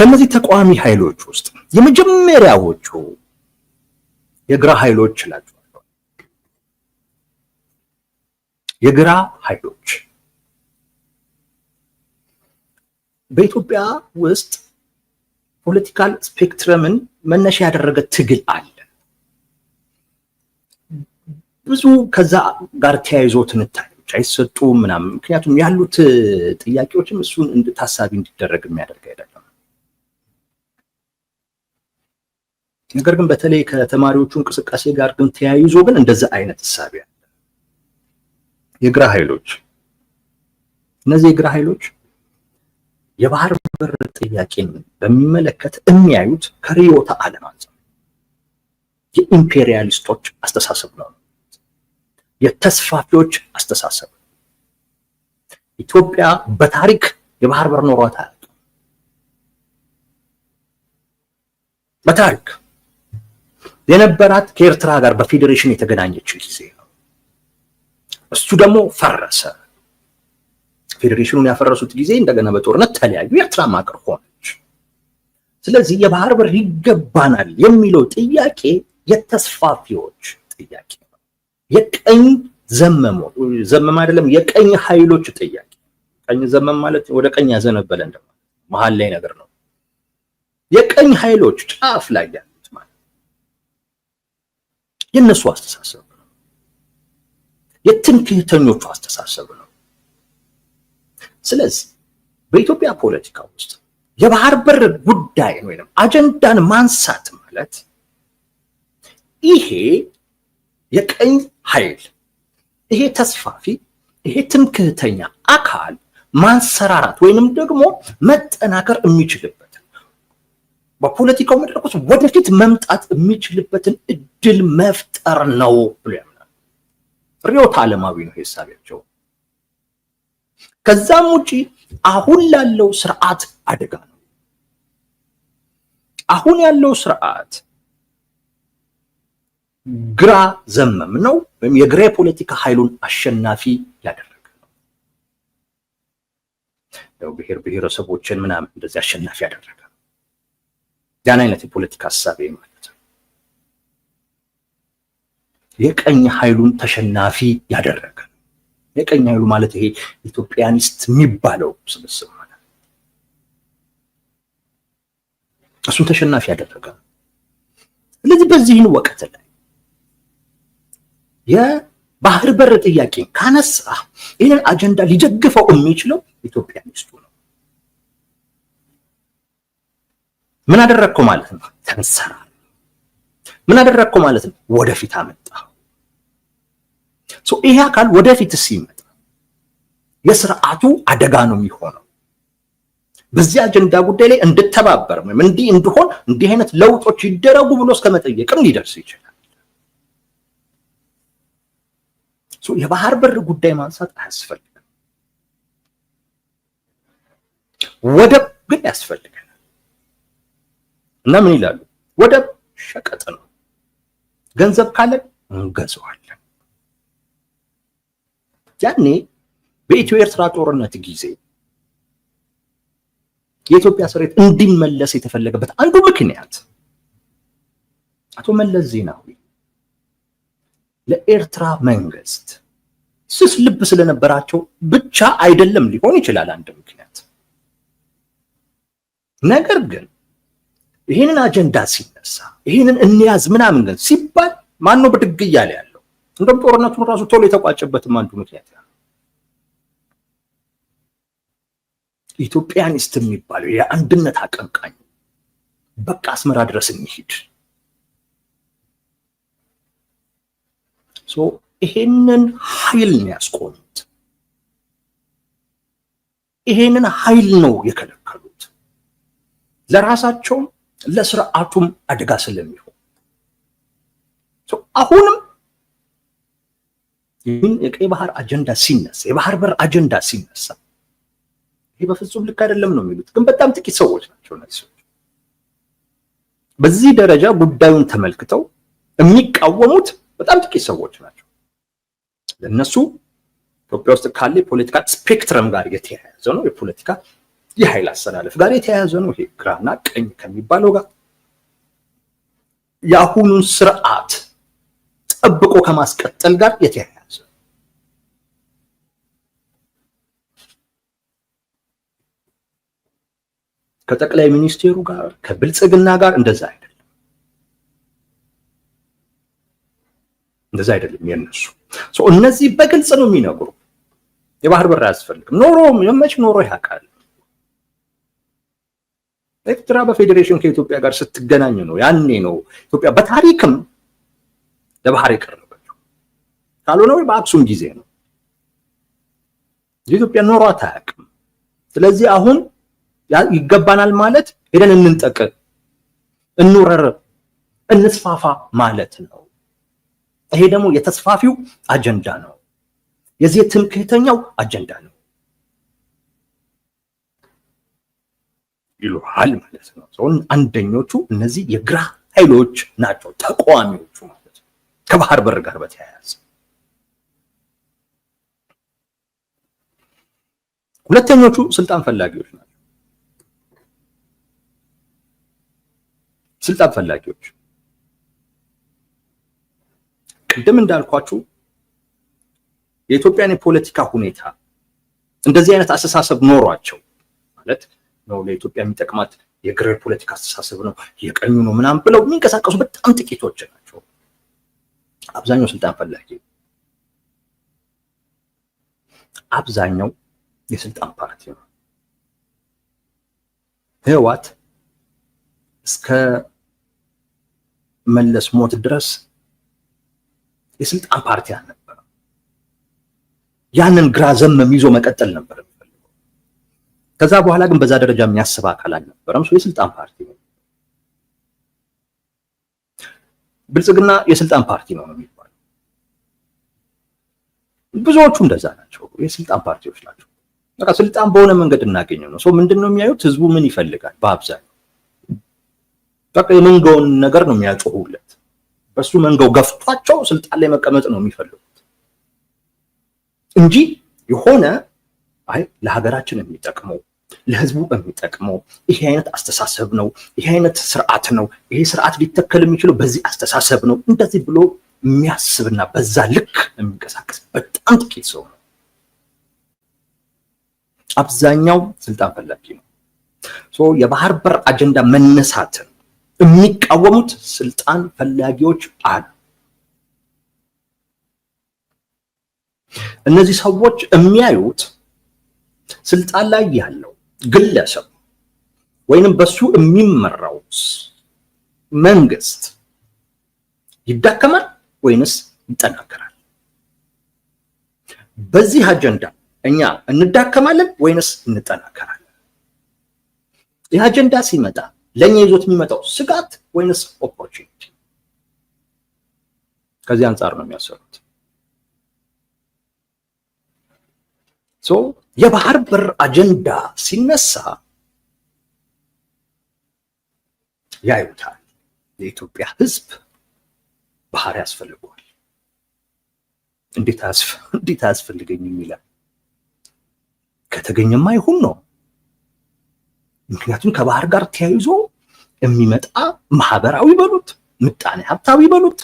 ከነዚህ ተቋሚ ኃይሎች ውስጥ የመጀመሪያዎቹ የግራ ኃይሎች ናቸው። የግራ ኃይሎች በኢትዮጵያ ውስጥ ፖለቲካል ስፔክትረምን መነሻ ያደረገ ትግል አለ። ብዙ ከዛ ጋር ተያይዞ ትንታኔዎች አይሰጡም ምናምን፣ ምክንያቱም ያሉት ጥያቄዎችም እሱን ታሳቢ እንዲደረግ የሚያደርግ አይደለም። ነገር ግን በተለይ ከተማሪዎቹ እንቅስቃሴ ጋር ግን ተያይዞ ግን እንደዛ አይነት እሳቤ አለ። የግራ ኃይሎች እነዚህ የግራ ኃይሎች የባህር በር ጥያቄን በሚመለከት የሚያዩት ከርዕዮተ ዓለም አንፃር የኢምፔሪያሊስቶች አስተሳሰብ ነው፣ የተስፋፊዎች አስተሳሰብ። ኢትዮጵያ በታሪክ የባህር በር ኖሯት አያውቅም። በታሪክ የነበራት ከኤርትራ ጋር በፌዴሬሽን የተገናኘችው ጊዜ ነው። እሱ ደግሞ ፈረሰ። ፌዴሬሽኑን ያፈረሱት ጊዜ እንደገና በጦርነት ተለያዩ፣ ኤርትራ ማቀር ሆነች። ስለዚህ የባህር በር ይገባናል የሚለው ጥያቄ የተስፋፊዎች ጥያቄ ነው። የቀኝ ዘመም አይደለም፣ የቀኝ ኃይሎች ጥያቄ። ቀኝ ዘመም ማለት ወደ ቀኝ ያዘነበለ እንደማለት መሀል ላይ ነገር ነው። የቀኝ ኃይሎች ጫፍ ላይ ያሉት ማለት የነሱ አስተሳሰብ ነው። የትምክህተኞቹ አስተሳሰብ ነው። ስለዚህ በኢትዮጵያ ፖለቲካ ውስጥ የባህር በር ጉዳይ ወይም አጀንዳን ማንሳት ማለት ይሄ የቀኝ ኃይል፣ ይሄ ተስፋፊ፣ ይሄ ትምክህተኛ አካል ማንሰራራት ወይንም ደግሞ መጠናከር የሚችልበት በፖለቲካው መድረክ ውስጥ ወደፊት መምጣት የሚችልበትን እድል መፍጠር ነው ብሎ ያምናል። ርዕዮተ ዓለማዊ ነው ሐሳባቸው። ከዛም ውጪ አሁን ላለው ስርዓት አደጋ ነው። አሁን ያለው ስርዓት ግራ ዘመም ነው ወይም የግራ የፖለቲካ ኃይሉን አሸናፊ ያደረገ ነው። ያው ብሔረሰቦችን ምናምን እንደዚህ አሸናፊ ያደረገ ያን አይነት የፖለቲካ ሐሳብ ማለት ነው። የቀኝ ኃይሉን ተሸናፊ ያደረገ የቀኝ ኃይሉ ማለት ይሄ ኢትዮጵያኒስት የሚባለው ስብስብ ማለት እሱን ተሸናፊ ያደረገ። ስለዚህ በዚህን ወቅት ላይ የባህር በር ጥያቄ ካነሳ ይህንን አጀንዳ ሊደግፈው የሚችለው ኢትዮጵያኒስቱ ነው። ምን አደረግከው ማለት ነው? ተንሰራ። ምን አደረግከው ማለት ነው? ወደፊት አመጣው። ይሄ አካል ወደፊት ሲመጣ የስርዓቱ አደጋ ነው የሚሆነው። በዚህ አጀንዳ ጉዳይ ላይ እንድተባበር ወይም እንዲህ እንደሆን እንዲህ አይነት ለውጦች ይደረጉ ብሎ እስከመጠየቅም ሊደርስ ይችላል። የባህር በር ጉዳይ ማንሳት አያስፈልግም። ወደብ ግን ያስፈልጋል። እና ምን ይላሉ? ወደብ ሸቀጥ ነው፣ ገንዘብ ካለን እንገዛዋለን። ያኔ በኢትዮ ኤርትራ ጦርነት ጊዜ የኢትዮጵያ ሰራዊት እንዲመለስ የተፈለገበት አንዱ ምክንያት አቶ መለስ ዜናዊ ለኤርትራ መንግስት ስስ ልብ ስለነበራቸው ብቻ አይደለም፣ ሊሆን ይችላል አንድ ምክንያት። ነገር ግን ይሄንን አጀንዳ ሲነሳ ይሄንን እንያዝ ምናምን ግን ሲባል ማን ነው ብድግ እያለ ያለው? እንደም ጦርነቱን ራሱ ቶሎ የተቋጨበትም አንዱ ምክንያት ነው። ኢትዮጵያኒስት የሚባለው የአንድነት አቀንቃኝ በቃ አስመራ ድረስ እንሂድ። ይሄንን ኃይል ነው ያስቆሙት። ይሄንን ኃይል ነው የከለከሉት፣ ለራሳቸውም ለስርዓቱም አደጋ ስለሚሆን። አሁንም ይህን የቀይ ባህር አጀንዳ ሲነሳ፣ የባህር በር አጀንዳ ሲነሳ ይሄ በፍጹም ልክ አይደለም ነው የሚሉት። ግን በጣም ጥቂት ሰዎች ናቸው እነዚህ ሰዎች በዚህ ደረጃ ጉዳዩን ተመልክተው የሚቃወሙት በጣም ጥቂት ሰዎች ናቸው። ለነሱ ኢትዮጵያ ውስጥ ካለ የፖለቲካ ስፔክትረም ጋር የተያያዘ ነው። የፖለቲካ የኃይል አሰላለፍ ጋር የተያያዘ ነው። ይሄ ግራና ቀኝ ከሚባለው ጋር የአሁኑን ስርዓት ጠብቆ ከማስቀጠል ጋር የተያያዘ ከጠቅላይ ሚኒስቴሩ ጋር ከብልጽግና ጋር እንደዛ አይደለም የነሱ እነዚህ በግልጽ ነው የሚነግሩ የባህር በር አያስፈልግም ኖሮ መች ኖሮ ያውቃል። ኤርትራ በፌዴሬሽን ከኢትዮጵያ ጋር ስትገናኝ ነው ያኔ ነው ኢትዮጵያ በታሪክም ለባህር የቀረበችው። ካልሆነ ወይ በአክሱም ጊዜ ነው ኢትዮጵያ ኖሮ አታውቅም። ስለዚህ አሁን ይገባናል ማለት ሄደን እንንጠቅ፣ እንውረር፣ እንስፋፋ ማለት ነው። ይሄ ደግሞ የተስፋፊው አጀንዳ ነው፣ የዚህ ትምክህተኛው አጀንዳ ነው ይሉሃል ማለት ነው። አንደኞቹ እነዚህ የግራ ኃይሎች ናቸው፣ ተቃዋሚዎቹ ማለት ነው። ከባህር በር ጋር በተያያዘ ሁለተኞቹ ስልጣን ፈላጊዎች ናቸው። ስልጣን ፈላጊዎች ቅድም እንዳልኳችሁ የኢትዮጵያን የፖለቲካ ሁኔታ እንደዚህ አይነት አስተሳሰብ ኖሯቸው ማለት ነው ለኢትዮጵያ የሚጠቅማት የግራ ፖለቲካ አስተሳሰብ ነው የቀኙ ነው ምናምን ብለው የሚንቀሳቀሱ በጣም ጥቂቶች ናቸው። አብዛኛው ስልጣን ፈላጊ፣ አብዛኛው የስልጣን ፓርቲ ነው። ህወሓት እስከ መለስ ሞት ድረስ የስልጣን ፓርቲ አልነበረም። ያንን ግራ ዘመም ይዞ መቀጠል ነበር የሚፈልገው። ከዛ በኋላ ግን በዛ ደረጃ የሚያስብ አካል አልነበረም። የስልጣን ፓርቲ ነው። ብልጽግና የስልጣን ፓርቲ ነው የሚባለው። ብዙዎቹ እንደዛ ናቸው፣ የስልጣን ፓርቲዎች ናቸው። በቃ ስልጣን በሆነ መንገድ እናገኘው ነው። ምንድነው የሚያዩት? ህዝቡ ምን ይፈልጋል? በአብዛኛው በቃ የመንጋውን ነገር ነው የሚያጮሁለት። በሱ መንጋው ገፍቷቸው ስልጣን ላይ መቀመጥ ነው የሚፈልጉት እንጂ የሆነ አይ ለሀገራችን የሚጠቅመው ለህዝቡ የሚጠቅመው ይሄ አይነት አስተሳሰብ ነው፣ ይሄ አይነት ስርዓት ነው፣ ይሄ ስርዓት ሊተከል የሚችለው በዚህ አስተሳሰብ ነው፣ እንደዚህ ብሎ የሚያስብና በዛ ልክ የሚንቀሳቀስ በጣም ጥቂት ሰው ነው። አብዛኛው ስልጣን ፈላጊ ነው። የባህር በር አጀንዳ መነሳትን የሚቃወሙት ስልጣን ፈላጊዎች አሉ። እነዚህ ሰዎች የሚያዩት ስልጣን ላይ ያለው ግለሰብ ወይንም በሱ የሚመራው መንግስት ይዳከማል ወይንስ ይጠናከራል? በዚህ አጀንዳ እኛ እንዳከማለን ወይንስ እንጠናከራለን? ይህ አጀንዳ ሲመጣ ለኛ ይዞት የሚመጣው ስጋት ወይንስ ኦፖርቹኒቲ? ከዚህ አንፃር ነው የሚያሰሩት። የባህር በር አጀንዳ ሲነሳ ያዩታል። የኢትዮጵያ ህዝብ ባህር ያስፈልገዋል። እንዴት አያስፈልገኝም ይላል። ከተገኘማ ይሁን ነው። ምክንያቱም ከባህር ጋር ተያይዞ የሚመጣ ማህበራዊ በሉት ምጣኔ ሀብታዊ በሉት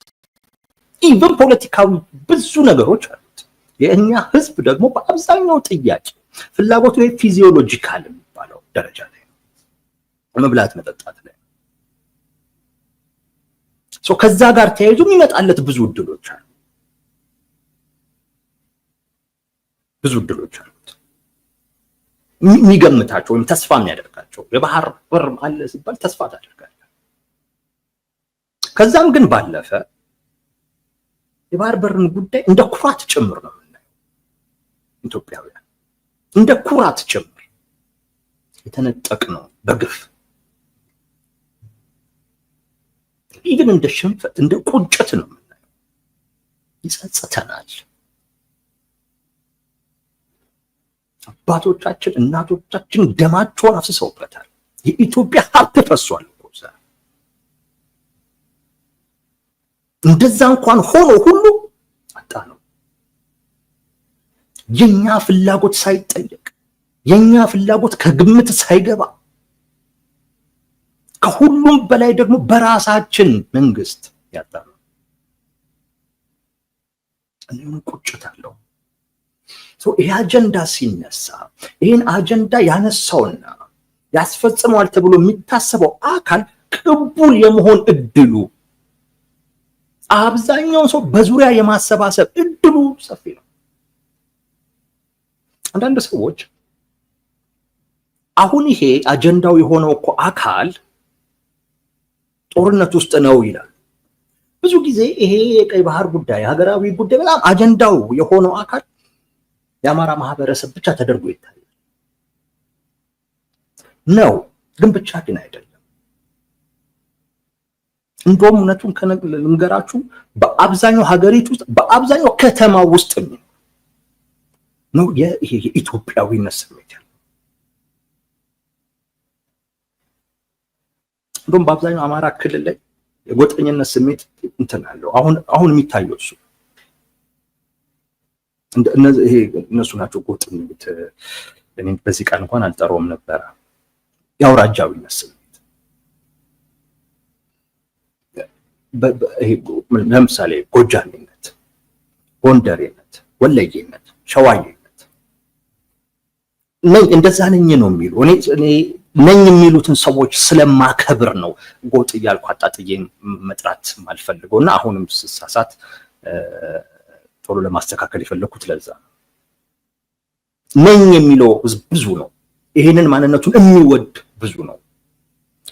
ኢቭን ፖለቲካዊ ብዙ ነገሮች አሉት። የእኛ ህዝብ ደግሞ በአብዛኛው ጥያቄ ፍላጎቱ ፊዚዮሎጂካል የሚባለው ደረጃ ላይ ነው፣ መብላት መጠጣት ላይ ነው። ከዛ ጋር ተያይዞ የሚመጣለት ብዙ እድሎች አሉት። የሚገምታቸው ወይም ተስፋ የሚያደርጋቸው የባህር በር አለ ሲባል ተስፋ ታደርጋለህ። ከዛም ግን ባለፈ የባህር በርን ጉዳይ እንደ ኩራት ጭምር ነው የምናየው። ኢትዮጵያውያን እንደ ኩራት ጭምር የተነጠቅነው በግፍ ኢቭን እንደ ሽንፈት እንደ ቁጭት ነው የምናየው። ይጸጽተናል። አባቶቻችን እናቶቻችን ደማቸውን አፍስሰውበታል። የኢትዮጵያ ሀብት ፈሷል እኮ እንደዛ እንኳን ሆኖ ሁሉ አጣ ነው። የኛ ፍላጎት ሳይጠየቅ የኛ ፍላጎት ከግምት ሳይገባ ከሁሉም በላይ ደግሞ በራሳችን መንግስት ያጣነው እኔም ቁጭት አለው። ይሄ አጀንዳ ሲነሳ ይሄን አጀንዳ ያነሳውና ያስፈጽመዋል ተብሎ የሚታሰበው አካል ቅቡል የመሆን እድሉ አብዛኛው ሰው በዙሪያ የማሰባሰብ እድሉ ሰፊ ነው። አንዳንድ ሰዎች አሁን ይሄ አጀንዳው የሆነው እኮ አካል ጦርነት ውስጥ ነው ይላል። ብዙ ጊዜ ይሄ የቀይ ባህር ጉዳይ ሀገራዊ ጉዳይ በጣም አጀንዳው የሆነው አካል የአማራ ማህበረሰብ ብቻ ተደርጎ ይታያል ነው፣ ግን ብቻ ግን አይደለም። እንደውም እውነቱን ልንገራችሁ በአብዛኛው ሀገሪቱ ውስጥ በአብዛኛው ከተማ ውስጥ ነው ይሄ የኢትዮጵያዊነት ስሜት ያለው። እንደውም በአብዛኛው አማራ ክልል ላይ የጎጠኝነት ስሜት እንትን አለው። አሁን የሚታየው እሱ እነሱ ናቸው ጎጥ የሚሉት። እኔ በዚህ ቃል እንኳን አልጠራውም ነበረ። የአውራጃዊነት ስሜት ለምሳሌ ጎጃሜነት፣ ጎንደሬነት፣ ወለየነት፣ ሸዋዬነት እንደዛ ነኝ ነው የሚሉ እኔ ነኝ የሚሉትን ሰዎች ስለማከብር ነው ጎጥ እያልኩ አጣጥዬ መጥራት ማልፈልገው እና አሁንም ስሳሳት ቶሎ ለማስተካከል የፈለኩት ለዛ ነው። ነኝ የሚለው ህዝብ ብዙ ነው። ይሄንን ማንነቱን የሚወድ ብዙ ነው።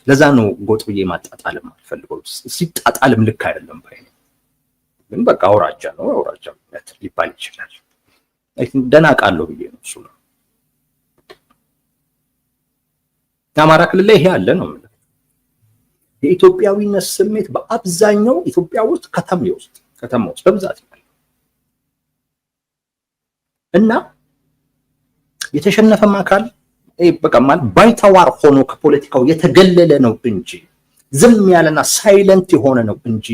ለዛ ነው ጎጥ ብዬ ማጣጣልም አልፈልገው። ሲጣጣልም ልክ አይደለም ባይ ነው። ግን በቃ አውራጃ ነው፣ አውራጃነት ሊባል ይችላል። ደህና ቃለው ብዬ ነው እሱ ነው። የአማራ ክልል ላይ ይሄ አለ ነው ማለት። የኢትዮጵያዊነት ስሜት በአብዛኛው ኢትዮጵያ ውስጥ ከተማ ውስጥ በብዛት ነው እና የተሸነፈም አካል በቃ ማለት ባይተዋር ሆኖ ከፖለቲካው የተገለለ ነው እንጂ ዝም ያለና ሳይለንት የሆነ ነው እንጂ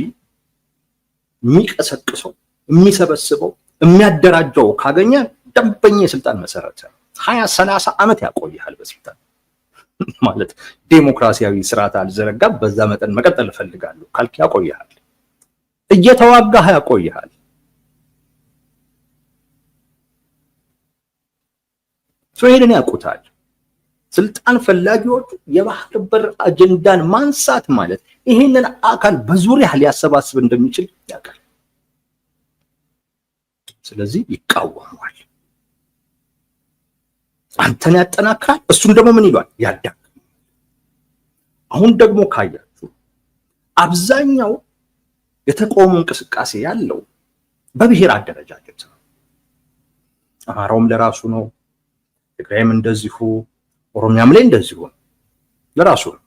የሚቀሰቅሰው የሚሰበስበው የሚያደራጀው ካገኘ ደንበኛ የስልጣን መሰረት 20-30 ዓመት ያቆያል በስልጣን ማለት ዴሞክራሲያዊ ስርዓት አልዘረጋም በዛ መጠን መቀጠል እፈልጋለሁ ካልክ ያቆያል፣ እየተዋጋህ ያቆያል። ይሄንን ያውቁታል። ስልጣን ፈላጊዎቹ የባህር በር አጀንዳን ማንሳት ማለት ይሄንን አካል በዙሪያ ሊያሰባስብ እንደሚችል ያውቃል። ስለዚህ ይቃወማል። አንተን ያጠናክራል፣ እሱን ደግሞ ምን ይሏል? ያዳክማል። አሁን ደግሞ ካያችሁ አብዛኛው የተቃውሞ እንቅስቃሴ ያለው በብሔር አደረጃጀት ነው። አማራውም ለራሱ ነው፣ ትግራይም እንደዚሁ፣ ኦሮሚያም ላይ እንደዚሁ ነው፣ ለራሱ ነው።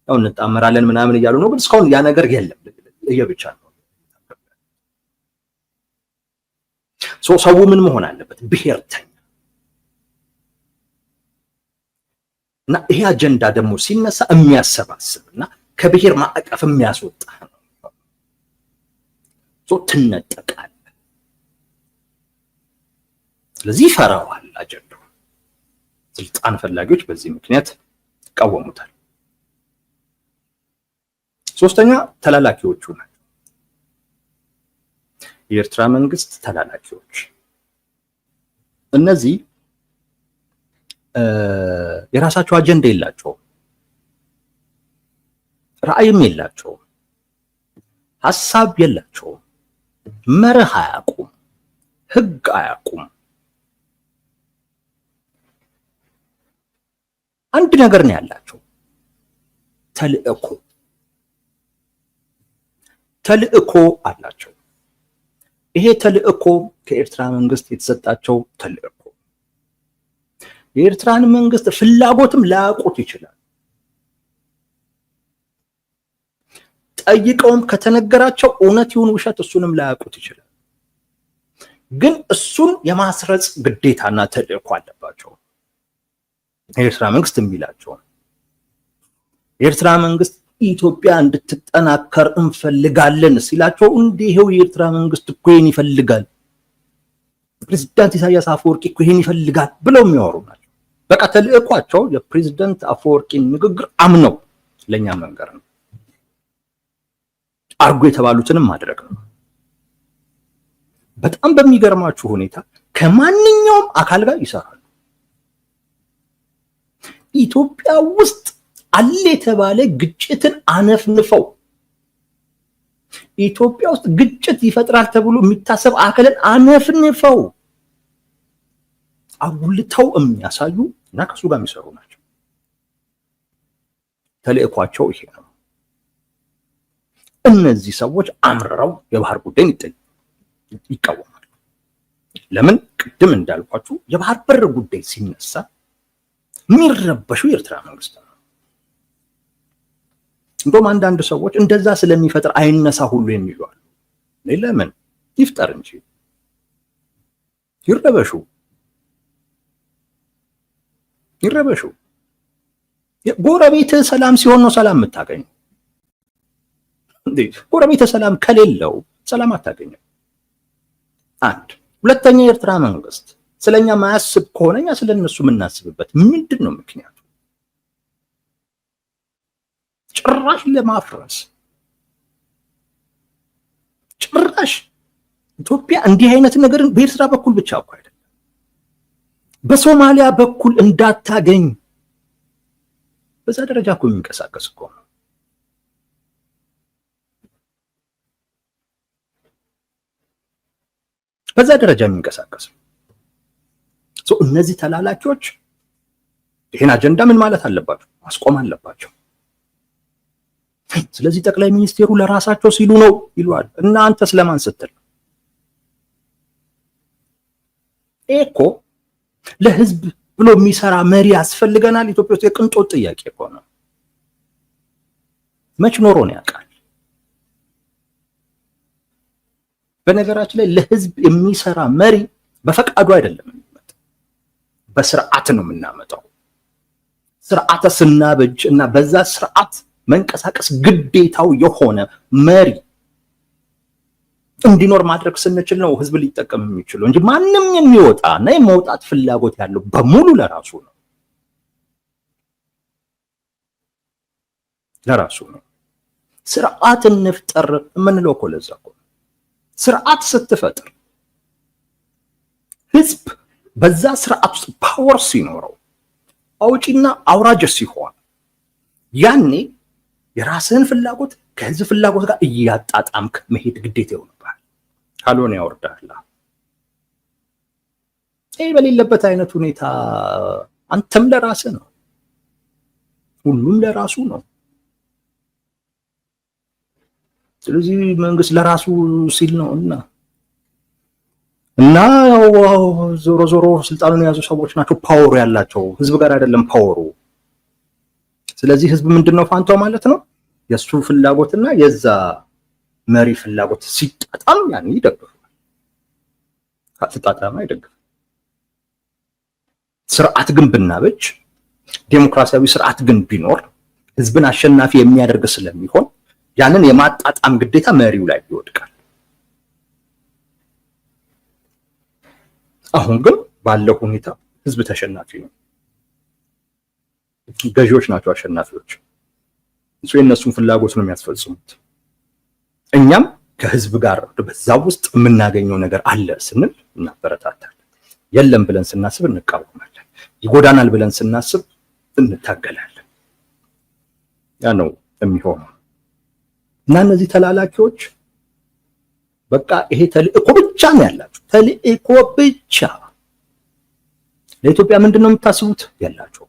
ያው እንጣመራለን ምናምን እያሉ ነው፣ ግን እስካሁን ያ ነገር የለም። እየብቻ ነው። ሰው ምን መሆን አለበት? ብሔርተኛ እና ይሄ አጀንዳ ደግሞ ሲነሳ የሚያሰባስብና ከብሔር ማዕቀፍ የሚያስወጣ ነው። ትነጠቃለህ። ስለዚህ ይፈራዋል አጀንዳው። ስልጣን ፈላጊዎች በዚህ ምክንያት ይቃወሙታል። ሶስተኛ ተላላኪዎቹ ናቸው። የኤርትራ መንግስት ተላላኪዎች እነዚህ የራሳቸው አጀንዳ የላቸውም፣ ራዕይም የላቸውም፣ ሐሳብ የላቸውም፣ መርህ አያውቁም፣ ህግ አያውቁም። አንድ ነገር ነው ያላቸው፣ ተልእኮ አላቸው። ይሄ ተልእኮ ከኤርትራ መንግስት የተሰጣቸው ተልእኮ የኤርትራን መንግስት ፍላጎትም ላያውቁት ይችላል። ጠይቀውም ከተነገራቸው እውነት ይሁን ውሸት እሱንም ላያውቁት ይችላል። ግን እሱን የማስረጽ ግዴታና ተልእኮ አለባቸው። የኤርትራ መንግስት የሚላቸው የኤርትራ መንግት ኢትዮጵያ እንድትጠናከር እንፈልጋለን ሲላቸው እንዲሄው የኤርትራ መንግስት እኮ ይሄን ይፈልጋል፣ ፕሬዝዳንት ኢሳያስ አፈወርቂ እኮ ይሄን ይፈልጋል ብለው የሚያወሩ ናቸው። በቃ ተልእኳቸው የፕሬዝዳንት አፈወርቂን ንግግር አምነው ለኛ መንገር ነው። አርጎ የተባሉትንም ማድረግ ነው። በጣም በሚገርማችሁ ሁኔታ ከማንኛውም አካል ጋር ይሰራሉ። ኢትዮጵያ ውስጥ አለ የተባለ ግጭትን አነፍንፈው ኢትዮጵያ ውስጥ ግጭት ይፈጥራል ተብሎ የሚታሰብ አካልን አነፍንፈው አጉልተው የሚያሳዩ እና ከሱ ጋር የሚሰሩ ናቸው። ተልእኳቸው ይሄ ነው። እነዚህ ሰዎች አምርረው የባህር ጉዳይን ይቃወማሉ። ለምን? ቅድም እንዳልኳችሁ የባህር በር ጉዳይ ሲነሳ የሚረበሹ የኤርትራ መንግስት ነው። እንደውም አንዳንድ ሰዎች እንደዛ ስለሚፈጥር አይነሳ ሁሉ የሚሉ አሉ። ለምን? ይፍጠር እንጂ ይረበሹ። ጎረቤት ሰላም ሲሆን ነው ሰላም የምታገኘው። ጎረቤት ሰላም ከሌለው ሰላም አታገኘው። አንድ ሁለተኛ፣ የኤርትራ መንግስት ስለኛ ማያስብ ከሆነ እኛ ስለነሱ የምናስብበት ምንድን ነው ምክንያቱ? ጭራሽ ለማፍረስ ጭራሽ ኢትዮጵያ እንዲህ አይነት ነገርን በኤርትራ በኩል ብቻ እኮ አይደለም በሶማሊያ በኩል እንዳታገኝ በዛ ደረጃ እኮ የሚንቀሳቀስ እኮ ነው። በዛ ደረጃ የሚንቀሳቀስ እነዚህ ተላላኪዎች ይሄን አጀንዳ ምን ማለት አለባቸው? ማስቆም አለባቸው። ስለዚህ ጠቅላይ ሚኒስቴሩ ለራሳቸው ሲሉ ነው ይሏል። እና አንተ ስለማን ስትል? እኮ ለህዝብ ብሎ የሚሰራ መሪ ያስፈልገናል። ኢትዮጵያ ውስጥ የቅንጦት ጥያቄ እኮ ነው። መች ኖሮ ነው ያውቃል? በነገራችን ላይ ለህዝብ የሚሰራ መሪ በፈቃዱ አይደለም የሚመጣው፣ በስርዓት ነው የምናመጣው። ስርዓተ ስናበጅ እና በዛ ስርዓት መንቀሳቀስ ግዴታው የሆነ መሪ እንዲኖር ማድረግ ስንችል ነው ህዝብ ሊጠቀም የሚችለው እንጂ ማንም የሚወጣ እና የመውጣት ፍላጎት ያለው በሙሉ ለራሱ ነው ነው። ስርዓት እንፍጠር የምንለው እኮ ለዛ እኮ ስርዓት ስትፈጥር ህዝብ በዛ ስርዓት ውስጥ ፓወር ሲኖረው አውጪና አውራጅ ሲሆን ያኔ የራስህን ፍላጎት ከህዝብ ፍላጎት ጋር እያጣጣምክ መሄድ ግዴታ ይሆንብሃል። ካልሆነ ያወርዳል። ይሄ በሌለበት አይነት ሁኔታ አንተም ለራስህ ነው፣ ሁሉም ለራሱ ነው። ስለዚህ መንግስት ለራሱ ሲል ነው እና ዞሮ ዞሮ ስልጣኑን የያዙ ሰዎች ናቸው ፓወሩ ያላቸው፣ ህዝብ ጋር አይደለም ፓወሩ። ስለዚህ ህዝብ ምንድነው ፋንታው ማለት ነው? የሱ ፍላጎትና የዛ መሪ ፍላጎት ሲጣጣም ያን ይደግፋል፣ ካልተጣጣም አይደግፍም። ስርዓት ግን ብናበጅ፣ ዴሞክራሲያዊ ስርዓት ግን ቢኖር ህዝብን አሸናፊ የሚያደርግ ስለሚሆን ያንን የማጣጣም ግዴታ መሪው ላይ ይወድቃል። አሁን ግን ባለው ሁኔታ ህዝብ ተሸናፊ ነው፣ ገዢዎች ናቸው አሸናፊዎች። እሱ የነሱን ፍላጎት ነው የሚያስፈጽሙት። እኛም ከህዝብ ጋር በዛ ውስጥ የምናገኘው ነገር አለ ስንል እናበረታታለን፣ የለም ብለን ስናስብ እንቃወማለን፣ ይጎዳናል ብለን ስናስብ እንታገላለን። ያ ነው የሚሆነው። እና እነዚህ ተላላኪዎች በቃ ይሄ ተልእኮ ብቻ ነው ያላችሁ፣ ተልእኮ ብቻ። ለኢትዮጵያ ምንድነው የምታስቡት? የላቸው።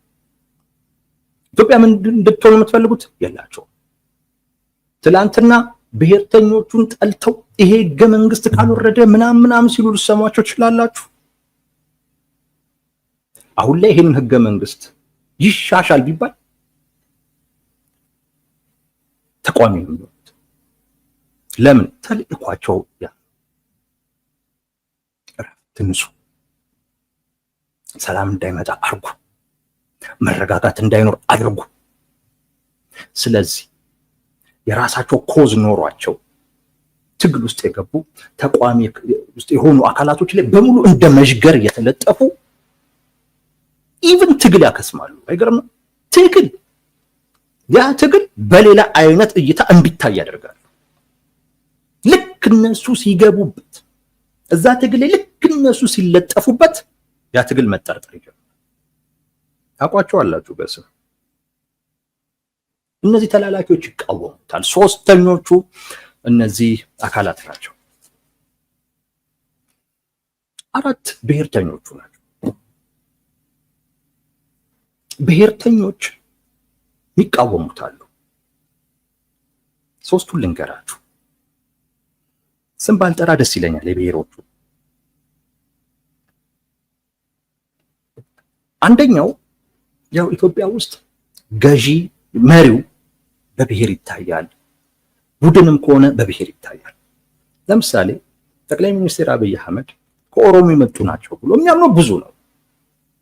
ኢትዮጵያ ምንድን እንድትሆን የምትፈልጉት? የላቸው። ትላንትና ብሔርተኞቹን ጠልተው ይሄ ህገ መንግስት ካልወረደ ምናምን ሲሉ ልሰማቸው ትችላላችሁ። አሁን ላይ ይሄንን ህገ መንግስት ይሻሻል ቢባል ተቋሚ ነው። ለምን? ተልእኳቸው ያ ትንሱ ሰላም እንዳይመጣ አርጉ፣ መረጋጋት እንዳይኖር አድርጉ። ስለዚህ የራሳቸው ኮዝ ኖሯቸው ትግል ውስጥ የገቡ ተቋሚ ውስጥ የሆኑ አካላቶች ላይ በሙሉ እንደ መዥገር እየተለጠፉ ኢቭን ትግል ያከስማሉ። አይገርም? ትግል ያ ትግል በሌላ አይነት እይታ እንዲታይ ያደርጋሉ። ልክ እነሱ ሲገቡበት እዛ ትግል ልክ እነሱ ሲለጠፉበት ያ ትግል መጠርጠር ይጀምራል። ታውቋቸዋላችሁ በስም እነዚህ ተላላኪዎች ይቃወሙታል። ሶስተኞቹ እነዚህ አካላት ናቸው። አራት ብሔርተኞቹ ናቸው። ብሔርተኞች ይቃወሙታል። ሶስቱን ልንገራችሁ። ስም ባልጠራ ደስ ይለኛል። የብሔሮቹ አንደኛው ያው ኢትዮጵያ ውስጥ ገዢ መሪው በብሔር ይታያል፣ ቡድንም ከሆነ በብሔር ይታያል። ለምሳሌ ጠቅላይ ሚኒስትር አብይ አህመድ ከኦሮሞ የመጡ ናቸው ብሎ የሚያምነው ብዙ ነው።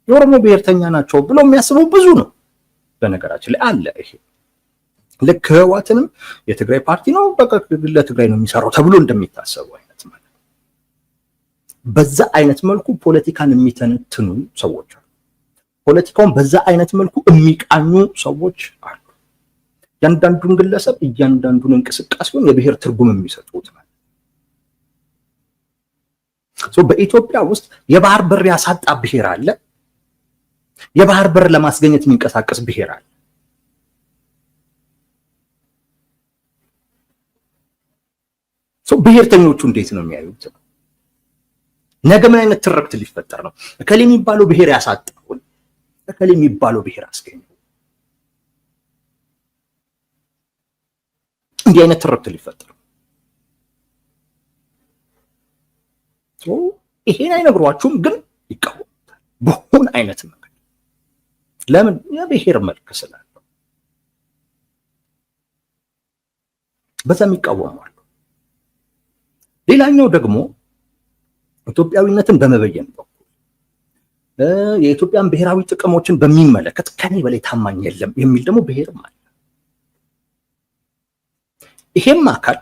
የኦሮሞ ብሔርተኛ ናቸው ብሎ የሚያስበው ብዙ ነው። በነገራችን ላይ አለ ይሄ ልክ ህወሓትንም የትግራይ ፓርቲ ነው በቃ ለትግራይ ነው የሚሰራው ተብሎ እንደሚታሰበው አይነት ማለት በዛ አይነት መልኩ ፖለቲካን የሚተነትኑ ሰዎች አሉ። ፖለቲካውን በዛ አይነት መልኩ የሚቃኙ ሰዎች አሉ። እያንዳንዱን ግለሰብ እያንዳንዱን እንቅስቃሴውን የብሔር ትርጉም የሚሰጡት ማለት በኢትዮጵያ ውስጥ የባህር በር ያሳጣ ብሔር አለ፣ የባህር በር ለማስገኘት የሚንቀሳቀስ ብሔር አለ። ብሔርተኞቹ እንዴት ነው የሚያዩት? ነገ ምን አይነት ትርክት ሊፈጠር ነው? እከሌ የሚባለው ብሔር ያሳጣው፣ እከሌ የሚባለው ብሔር አስገኘው፣ እንዲህ አይነት ትርክት ሊፈጠር ነው። ይሄን አይነግሯችሁም፣ ግን ይቃወሙታል በሆነ አይነት መንገድ። ለምን? የብሔር መልክ ስላለው በዛም ይቃወማሉ። ሌላኛው ደግሞ ኢትዮጵያዊነትን በመበየን በኩል የኢትዮጵያን ብሔራዊ ጥቅሞችን በሚመለከት ከኔ በላይ ታማኝ የለም የሚል ደግሞ ብሔርም አለ። ይሄም አካል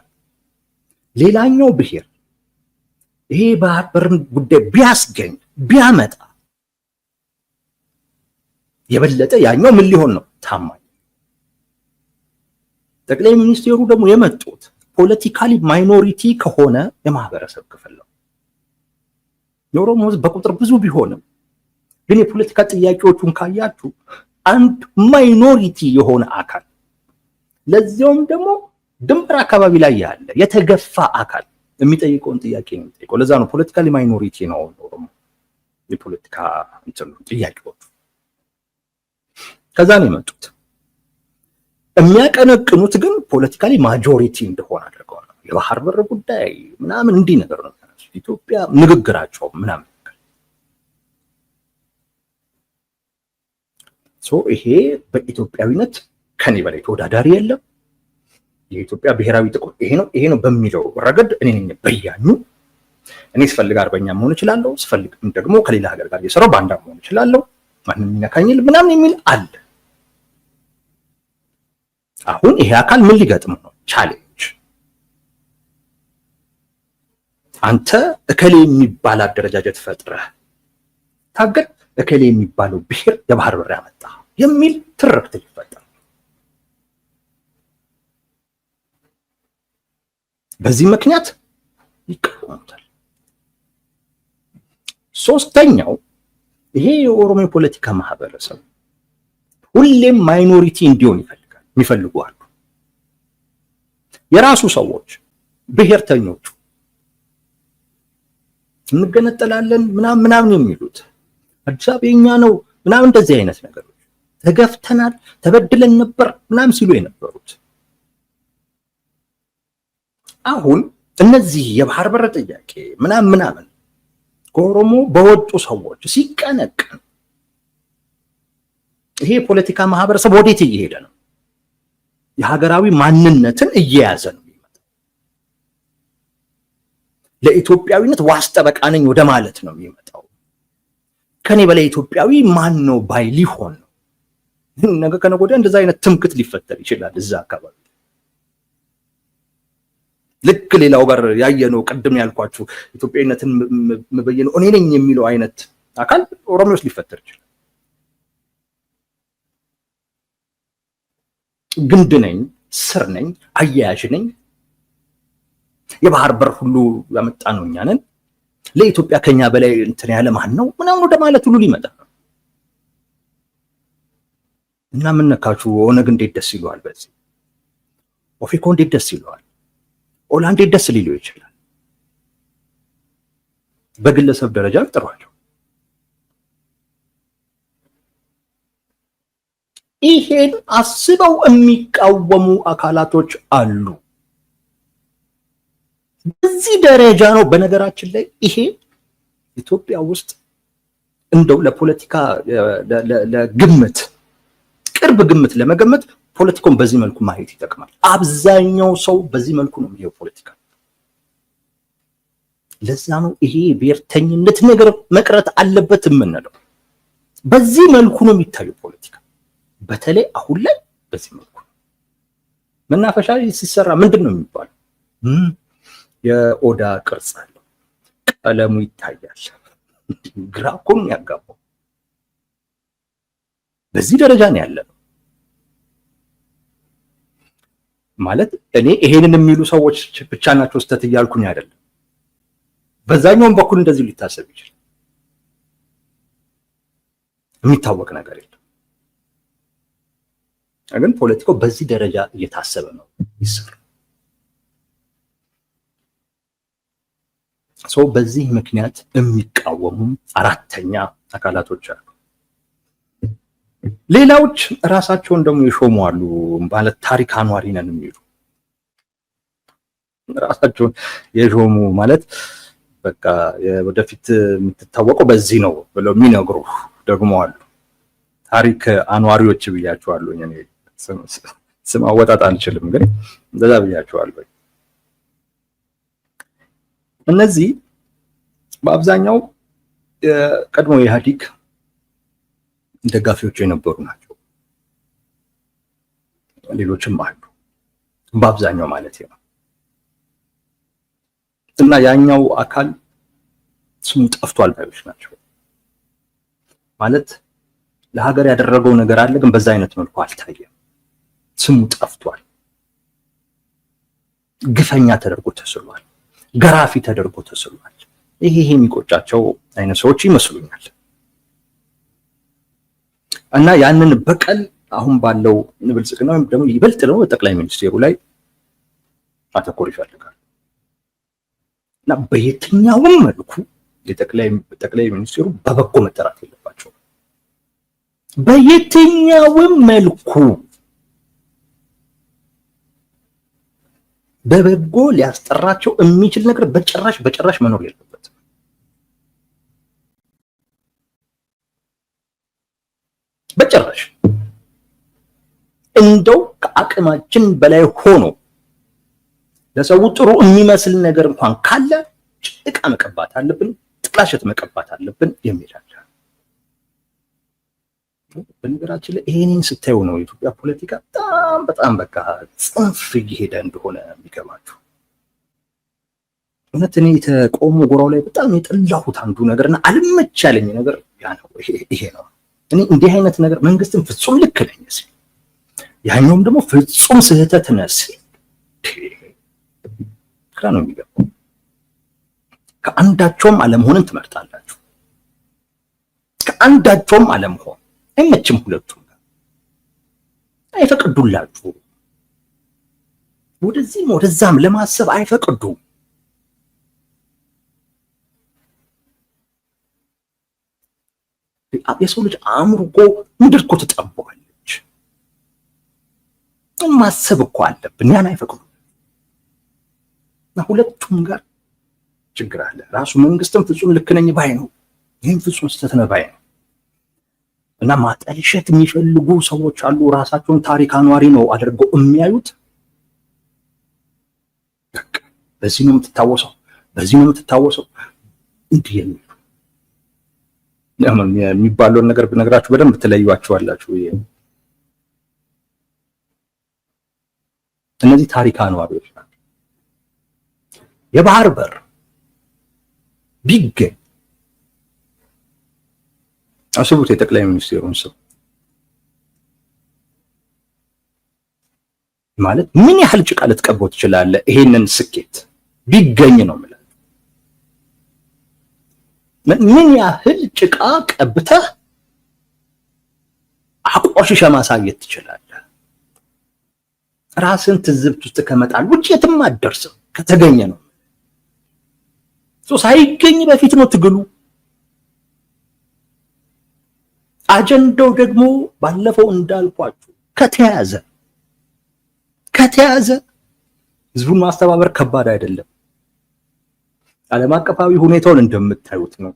ሌላኛው ብሔር ይሄ ባህር በርን ጉዳይ ቢያስገኝ ቢያመጣ የበለጠ ያኛው ምን ሊሆን ነው? ታማኝ። ጠቅላይ ሚኒስትሩ ደግሞ የመጡት ፖለቲካሊ ማይኖሪቲ ከሆነ የማህበረሰብ ክፍል ነው። የኦሮሞ ህዝብ በቁጥር ብዙ ቢሆንም ግን የፖለቲካ ጥያቄዎቹን ካያችሁ አንድ ማይኖሪቲ የሆነ አካል ለዚያውም ደግሞ ድንበር አካባቢ ላይ ያለ የተገፋ አካል የሚጠይቀውን ጥያቄ ነው የሚጠይቀው። ለዛ ነው ፖለቲካሊ ማይኖሪቲ ነው ኦሮሞ የፖለቲካ ጥያቄዎቹ። ከዛ ነው የመጡት። የሚያቀነቅኑት ግን ፖለቲካሊ ማጆሪቲ እንደሆነ አድርገው ነው። የባህር በር ጉዳይ ምናምን እንዲህ ነገር ነው ኢትዮጵያ ንግግራቸው ምናምን። ይሄ በኢትዮጵያዊነት ከኔ በላይ ተወዳዳሪ የለም፣ የኢትዮጵያ ብሔራዊ ጥቅም ይሄ ነው በሚለው ረገድ እኔ ነኝ በያኙ። እኔ ስፈልግ አርበኛ መሆን እችላለሁ፣ ስፈልግ ደግሞ ከሌላ ሀገር ጋር እየሰራሁ ባንዳ መሆን እችላለሁ፣ ማንም የሚነካኝል ምናምን የሚል አለ። አሁን ይሄ አካል ምን ሊገጥመው ነው? ቻሌንጅ። አንተ እከሌ የሚባል አደረጃጀት ፈጥረህ ታገል፣ እከሌ የሚባለው ብሔር የባህር በር ያመጣ የሚል ትርክት ሊፈጠር። በዚህ ምክንያት ይቃወሙታል። ሶስተኛው ይሄ የኦሮሞ የፖለቲካ ማህበረሰብ ሁሌም ማይኖሪቲ እንዲሆን የሚፈልጉ አሉ። የራሱ ሰዎች ብሔርተኞቹ እንገነጠላለን ምናምን የሚሉት አዲስ አበባ የኛ ነው ምናምን እንደዚህ አይነት ነገሮች ተገፍተናል፣ ተበድለን ነበር ምናምን ሲሉ የነበሩት አሁን እነዚህ የባህር በር ጥያቄ ምናምን ከኦሮሞ በወጡ ሰዎች ሲቀነቀን ይሄ የፖለቲካ ማህበረሰብ ወዴት እየሄደ ነው? የሀገራዊ ማንነትን እየያዘ ነው የሚመጣው። ለኢትዮጵያዊነት ዋስ ጠበቃ ነኝ ወደ ማለት ነው የሚመጣው። ከኔ በላይ ኢትዮጵያዊ ማን ነው ባይ ሊሆን ነው። ነገ ከነገ ወዲያ እንደዛ አይነት ትምክት ሊፈጠር ይችላል እዛ አካባቢ። ልክ ሌላው ጋር ያየነው ቅድም ያልኳችሁ ኢትዮጵያዊነትን መበየነው እኔ ነኝ የሚለው አይነት አካል ኦሮሞ ውስጥ ሊፈጠር ይችላል። ግንድ ነኝ፣ ስር ነኝ፣ አያያዥ ነኝ፣ የባህር በር ሁሉ ያመጣ ነው እኛ ነን፣ ለኢትዮጵያ ከኛ በላይ እንትን ያለ ማን ነው ምናምን ወደ ማለት ሁሉ ሊመጣ ነው። እና ምን ነካችሁ? ኦነግ እንዴት ደስ ይለዋል? በዚህ ኦፌኮ እንዴት ደስ ይለዋል? ኦላ እንዴት ደስ ሊለው ይችላል? በግለሰብ ደረጃ ጥሯቸው። ይሄን አስበው የሚቃወሙ አካላቶች አሉ። በዚህ ደረጃ ነው። በነገራችን ላይ ይሄ ኢትዮጵያ ውስጥ እንደው ለፖለቲካ ለግምት ቅርብ ግምት ለመገመት ፖለቲካውን በዚህ መልኩ ማየት ይጠቅማል። አብዛኛው ሰው በዚህ መልኩ ነው የሚየው ፖለቲካ። ለዛ ነው ይሄ ብሔርተኝነት ነገር መቅረት አለበት የምንለው። በዚህ መልኩ ነው የሚታየው ፖለቲካ። በተለይ አሁን ላይ በዚህ መልኩ መናፈሻ ሲሰራ ምንድን ነው የሚባለው? የኦዳ ቅርጽ አለው፣ ቀለሙ ይታያል። ግራ እኮ ነው ያጋባው። በዚህ ደረጃ ነው ያለው ማለት እኔ ይሄንን የሚሉ ሰዎች ብቻ ናቸው ስተት እያልኩኝ አይደለም። በዛኛውም በኩል እንደዚህ ሊታሰብ ይችላል። የሚታወቅ ነገር የለም። ግን ፖለቲካው በዚህ ደረጃ እየታሰበ ነው ይሰራ። ሰው በዚህ ምክንያት የሚቃወሙ አራተኛ አካላቶች አሉ። ሌላዎች ራሳቸውን ደግሞ የሾሙ አሉ። ማለት ታሪክ አኗሪ ነን የሚሉ ራሳቸውን የሾሙ ማለት በቃ ወደፊት የምትታወቀው በዚህ ነው ብለው የሚነግሩ ደግሞ አሉ። ታሪክ አኗሪዎች ብያቸዋለሁ። እኔ ስም አወጣጥ አልችልም፣ ግን እንደዛ ብያቸዋለሁ። እነዚህ በአብዛኛው ቀድሞ የኢህአዴግ ደጋፊዎች የነበሩ ናቸው። ሌሎችም አሉ፣ በአብዛኛው ማለት ነው። እና ያኛው አካል ስሙ ጠፍቷል ባዮች ናቸው። ማለት ለሀገር ያደረገው ነገር አለ፣ ግን በዛ አይነት መልኩ አልታየም። ስሙ ጠፍቷል። ግፈኛ ተደርጎ ተስሏል። ገራፊ ተደርጎ ተስሏል። ይሄ የሚቆጫቸው አይነት ሰዎች ይመስሉኛል። እና ያንን በቀል አሁን ባለው ብልጽግና ወይም ደግሞ ይበልጥ ደግሞ በጠቅላይ ሚኒስቴሩ ላይ ማተኮር ይፈልጋል። እና በየትኛውም መልኩ የጠቅላይ ሚኒስቴሩ በበጎ መጠራት የለባቸው። በየትኛውም መልኩ በበጎ ሊያስጠራቸው የሚችል ነገር በጭራሽ መኖር የለበትም። በጭራሽ እንደው ከአቅማችን በላይ ሆኖ ለሰው ጥሩ የሚመስል ነገር እንኳን ካለ ጭቃ መቀባት አለብን፣ ጥላሸት መቀባት አለብን የሚላል። በነገራችን ላይ ይሄንን ስታዩ ነው የኢትዮጵያ ፖለቲካ በጣም በቃ ጽንፍ እየሄደ እንደሆነ የሚገባችሁ። እውነት እኔ የተቃውሞ ጎራው ላይ በጣም የጠላሁት አንዱ ነገርና አልመች ያለኝ ነገር ያ ነው። ይሄ ነው። እኔ እንዲህ አይነት ነገር መንግስትን ፍጹም ልክ ነኝ ሲል፣ ያኛውም ደግሞ ፍጹም ስህተት ነህ ሲል ግራ ነው የሚገባው። ከአንዳቸውም አለመሆንን ትመርጣላችሁ። ከአንዳቸውም አለመሆን አይመችም። ሁለቱም አይፈቅዱላችሁ። ወደዚህም ወደዛም ለማሰብ አይፈቅዱም። የሰው ልጅ አእምሮ እኮ ምድር እኮ ትጠባዋለች። ማሰብ እኮ አለብን። ያን አይፈቅዱም። እና ሁለቱም ጋር ችግር አለ። ራሱ መንግስትም ፍጹም ልክ ነኝ ባይ ነው፣ ይህም ፍጹም ስህተት ነው ባይ ነው። እና ማጠልሸት የሚፈልጉ ሰዎች አሉ። ራሳቸውን ታሪክ አኗሪ ነው አድርገው የሚያዩት። በዚህ ነው የምትታወሰው፣ በዚህ ነው የምትታወሰው እንዲህ የሚባለውን ነገር ብነግራችሁ በደንብ ትለዩዋቸዋላችሁ። እነዚህ ታሪክ አኗሪዎች ናቸው። የባህር በር ቢገኝ አስቡት፣ የጠቅላይ ሚኒስቴሩን ስም ማለት ምን ያህል ጭቃ ልትቀበው ትችላለህ? ይሄንን ስኬት ቢገኝ ነው ማለት ምን ያህል ጭቃ ቀብተህ አቋሽሸ ማሳየት ትችላለህ? ራስን ትዝብት ውስጥ ከመጣል ውጭ የትም አትደርስም። ከተገኘ ነው ሳይገኝ በፊት ነው ትግሉ። አጀንዳው ደግሞ ባለፈው እንዳልኳችሁ ከተያዘ ህዝቡን ማስተባበር ከባድ አይደለም። ዓለም አቀፋዊ ሁኔታውን እንደምታዩት ነው።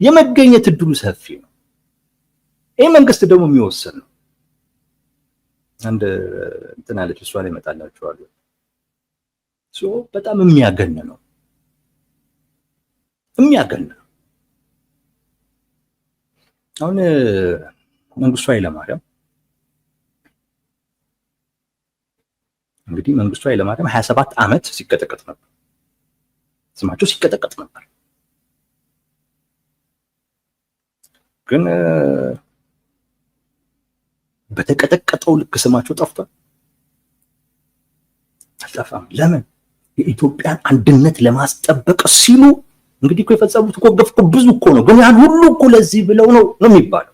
የመገኘት እድሉ ሰፊ ነው። ይህ መንግስት ደግሞ የሚወስን ነው። አንድ እንትን አለች፣ እሷ ላይ እመጣላችኋለሁ። በጣም የሚያገን ነው። አሁን መንግስቱ ኃይለማርያም 27 ዓመት ሲቀጠቀጥ ነበር። ስማቸው ሲቀጠቀጥ ነበር። ግን በተቀጠቀጠው ልክ ስማቸው ጠፍቷል? አልጠፋም። ለምን? የኢትዮጵያን አንድነት ለማስጠበቅ ሲሉ እንግዲህ እኮ የፈጸሙት እኮ ገፍ ብዙ እኮ ነው። ግን ያን ሁሉ እኮ ለዚህ ብለው ነው የሚባለው።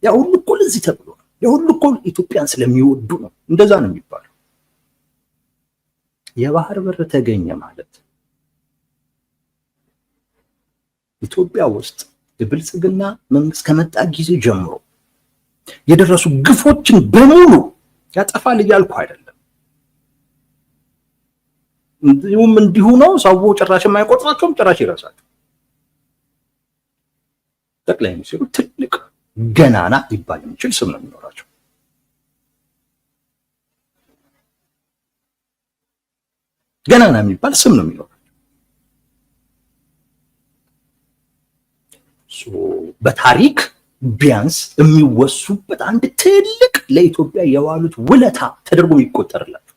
ያ ሁሉ እኮ ለዚህ ተብሎ ነው። ያ ሁሉ እኮ ኢትዮጵያን ስለሚወዱ ነው። እንደዛ ነው የሚባለው። የባህር በር ተገኘ ማለት ኢትዮጵያ ውስጥ የብልጽግና መንግስት ከመጣ ጊዜ ጀምሮ የደረሱ ግፎችን በሙሉ ያጠፋል እያልኩ አይደለም። እንዲሁ ነው። ሰው ጭራሽ የማይቆጥራቸውም ጭራሽ ይረሳቸው። ጠቅላይ ሚኒስትሩ ትልቅ ገናና ሊባል የሚችል ስም ነው የሚኖራቸው። ገናና የሚባል ስም ነው የሚኖራቸው። በታሪክ ቢያንስ የሚወሱበት አንድ ትልቅ ለኢትዮጵያ የዋሉት ውለታ ተደርጎ ይቆጠርላቸው።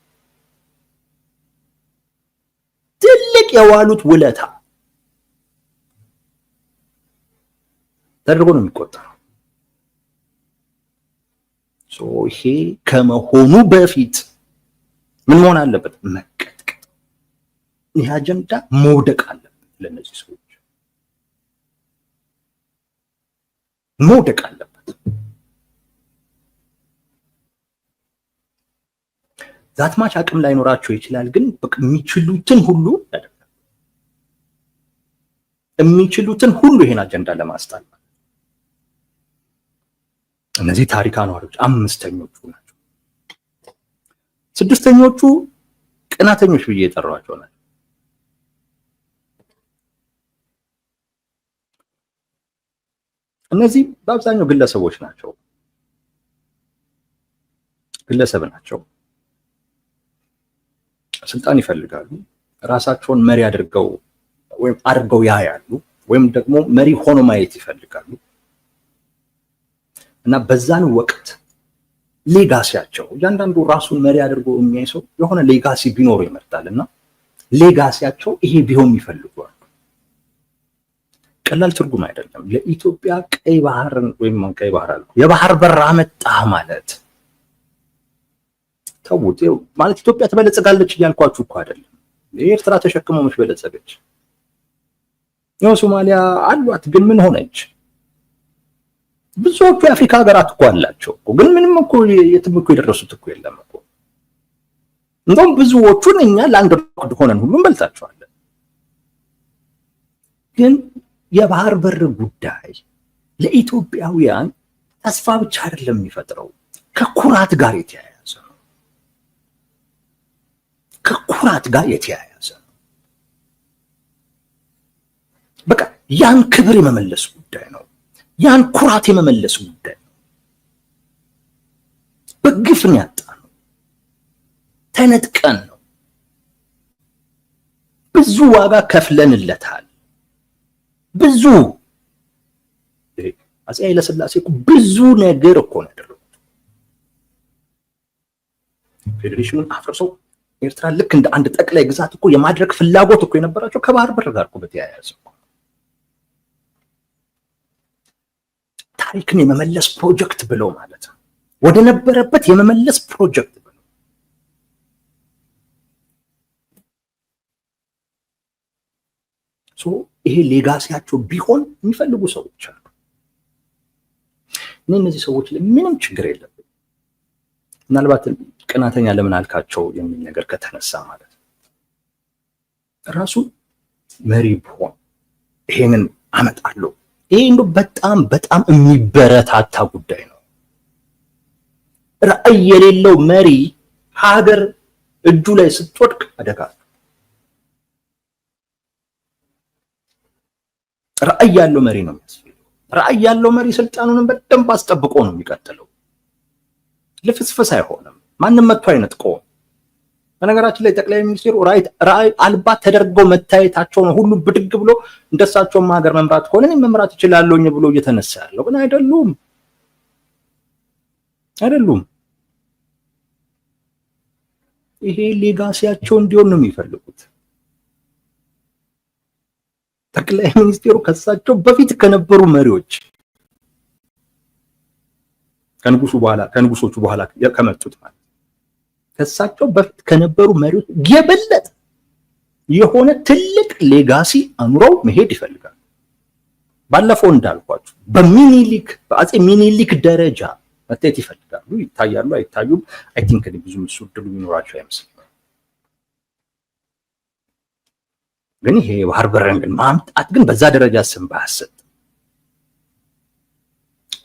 ትልቅ የዋሉት ውለታ ተደርጎ ነው የሚቆጠረው። ይሄ ከመሆኑ በፊት ምን መሆን አለበት? መቀጥቀጥ። ይህ አጀንዳ መውደቅ አለበት። ለነዚህ ሰዎች መውደቅ አለበት። ዛትማች አቅም ላይኖራቸው ይችላል፣ ግን የሚችሉትን ሁሉ ያደርጋል። የሚችሉትን ሁሉ ይሄን አጀንዳ ለማስጣል። እነዚህ ታሪክ አኗሪዎች አምስተኞቹ ናቸው። ስድስተኞቹ ቅናተኞች ብዬ የጠራኋቸው ናቸው። እነዚህ በአብዛኛው ግለሰቦች ናቸው። ስልጣን ይፈልጋሉ። ራሳቸውን መሪ አድርገው ያያሉ፣ ወይም ደግሞ መሪ ሆኖ ማየት ይፈልጋሉ። እና በዛን ወቅት ሌጋሲያቸው እያንዳንዱ ራሱን መሪ አድርጎ የሚያይ ሰው የሆነ ሌጋሲ ቢኖሩ ይመርጣል። እና ሌጋሲያቸው ይሄ ቢሆን ይፈልጋሉ። ቀላል ትርጉም አይደለም። ለኢትዮጵያ ቀይ ባህርን ወይም ቀይ ባህር አለ የባህር በር አመጣ ማለት ተውት ማለት ኢትዮጵያ ትበለጽጋለች እያልኳችሁ እኮ አይደለም። ኤርትራ ተሸክመው መች በለጸገች? ሶማሊያ አሏት፣ ግን ምን ሆነች? ብዙዎቹ የአፍሪካ ሀገራት እኮ አላቸው እኮ፣ ግን ምንም እኮ የትም እኮ የደረሱት እኮ የለም እኮ። እንደውም ብዙዎቹን እኛ ለአንድ ሮክድ ሆነን ሁሉም በልታቸዋለን። ግን የባህር በር ጉዳይ ለኢትዮጵያውያን ተስፋ ብቻ አይደለም የሚፈጥረው፣ ከኩራት ጋር የተያያዘ ነው። በቃ ያን ክብር የመመለስ ጉዳይ ነው። ያን ኩራት የመመለስ ጉዳይ ነው። በግፍን ያጣ ነው። ተነጥቀን ነው። ብዙ ዋጋ ከፍለንለታል። ብዙ አፄ ኃይለ ሥላሴ እኮ ብዙ ነገር እኮ ነው ያደረጉት። ፌዴሬሽኑን አፍርሰው ኤርትራ ልክ እንደ አንድ ጠቅላይ ግዛት እኮ የማድረግ ፍላጎት እኮ የነበራቸው ከባህር በር ጋር እኮ በተያያዘ እኮ ታሪክን የመመለስ ፕሮጀክት ብለው ማለት ነው። ወደ ነበረበት የመመለስ ፕሮጀክት ይሄ ሌጋሲያቸው ቢሆን የሚፈልጉ ሰዎች አሉ። እነዚህ ሰዎች ምንም ችግር የለብንም። ምናልባት ቅናተኛ ለምን አልካቸው የሚል ነገር ከተነሳ ማለት ነው ራሱ መሪ ቢሆን ይሄንን አመጣለሁ። ይሄ እንደው በጣም በጣም የሚበረታታ ጉዳይ ነው። ራዕይ የሌለው መሪ ሀገር እጁ ላይ ስትወድቅ አደጋ። ራዕይ ያለው መሪ ነው የሚያስፈልገው። ራዕይ ያለው መሪ ስልጣኑን በደንብ አስጠብቆ ነው የሚቀጥለው። ልፍስፍስ አይሆንም። ማንም መጥቶ አይነጥቀውም። በነገራችን ላይ ጠቅላይ ሚኒስትሩ ራዕይ አልባ ተደርገው መታየታቸው ነው ሁሉ ብድግ ብሎ እንደሳቸውም ሀገር መምራት ከሆነ እኔ መምራት እችላለሁኝ ብሎ እየተነሳ ያለው። ግን አይደሉም። ይሄ ሌጋሲያቸው እንዲሆን ነው የሚፈልጉት። ጠቅላይ ሚኒስትሩ ከሳቸው በፊት ከነበሩ መሪዎች ከንጉሶቹ በኋላ ከመጡት ማለት ከሳቸው በፊት ከነበሩ መሪዎች የበለጠ የሆነ ትልቅ ሌጋሲ አኑረው መሄድ ይፈልጋሉ። ባለፈው እንዳልኳችሁ በአፄ ሚኒሊክ ደረጃ መታየት ይፈልጋሉ። ይታያሉ አይታዩም? አይ ቲንክ ብዙ እድሉ የሚኖራቸው አይመስልም። ግን ይሄ ባህር በርን ግን ማምጣት ግን በዛ ደረጃ ስም ባያሰጥ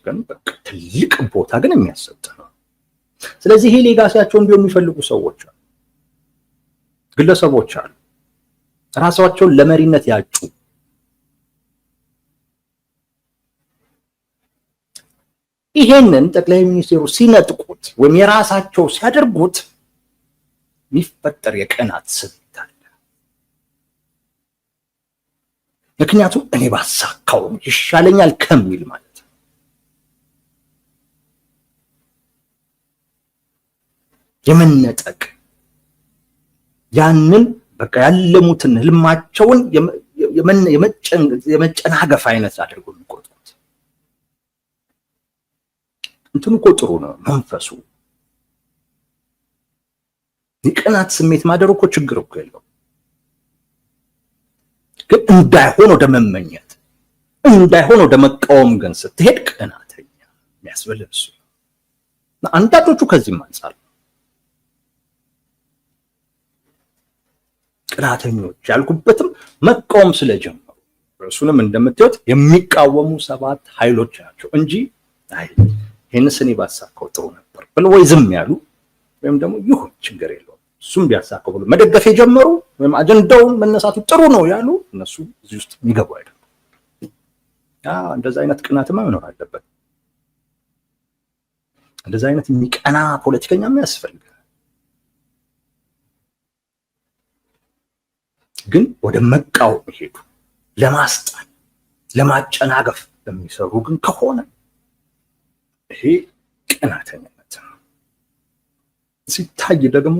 ግን በቃ ትልቅ ቦታ ግን የሚያሰጥ ነው። ስለዚህ ይሄ ሌጋሲያቸው እንዲሆን የሚፈልጉ ሰዎች አሉ፣ ግለሰቦች አሉ፣ ራሳቸውን ለመሪነት ያጩ። ይሄንን ጠቅላይ ሚኒስትሩ ሲነጥቁት ወይም የራሳቸው ሲያደርጉት የሚፈጠር የቅናት ስሜት አለ። ምክንያቱም እኔ ባሳካው ይሻለኛል ከሚል ማለት ነው። የመነጠቅ ያንን በቃ ያለሙትን ህልማቸውን የመጨናገፍ አይነት አድርጎ የሚቆጥሩት እንትኑ እኮ ጥሩ ነው መንፈሱ። የቅናት ስሜት ማደሩ እኮ ችግር እኮ የለው። ግን እንዳይሆን ወደ መመኘት እንዳይሆን ወደ መቃወም ግን ስትሄድ ቅናተኛ የሚያስብል እሱ ነው። አንዳንዶቹ ከዚህም አንጻር ቅናተኞች ያልኩበትም መቃወም ስለጀመሩ እሱንም እንደምታዩት የሚቃወሙ 7 ኃይሎች ናቸው እንጂ አይ ይሄንስ እኔ ባሳካው ጥሩ ነበር ብለው ወይ ዝም ያሉ ወይም ደግሞ ይሁን ችግር የለውም እሱም ቢያሳካው ብለው መደገፍ የጀመሩ ወይም አጀንዳውን መነሳቱ ጥሩ ነው ያሉ እነሱ እዚህ ውስጥ የሚገቡ አይደለም። እንደዛ አይነት ቅናትማ መኖር አለበት። እንደዛ አይነት የሚቀና ፖለቲከኛም ያስፈልጋል። ግን ወደ መቃወም ሄዱ ለማስጣል ለማጨናገፍ የሚሰሩ ግን ከሆነ ይሄ ቅናተኝነት ነው። ሲታይ ደግሞ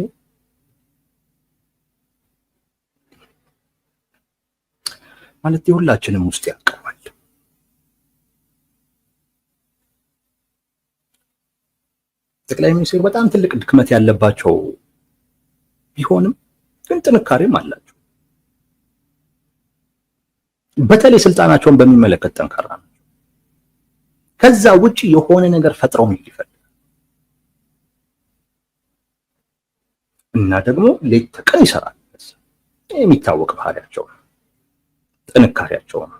ማለት የሁላችንም ውስጥ ያቀርባል። ጠቅላይ ሚኒስትሩ በጣም ትልቅ ድክመት ያለባቸው ቢሆንም ግን ጥንካሬም አላቸው። በተለይ ስልጣናቸውን በሚመለከት ጠንካራ ነው። ከዛ ውጪ የሆነ ነገር ፈጥረው ነው ይፈልጋል እና ደግሞ ሌት ተቀን ይሰራል። የሚታወቅ ባህሪያቸው ጥንካሬያቸው ነው።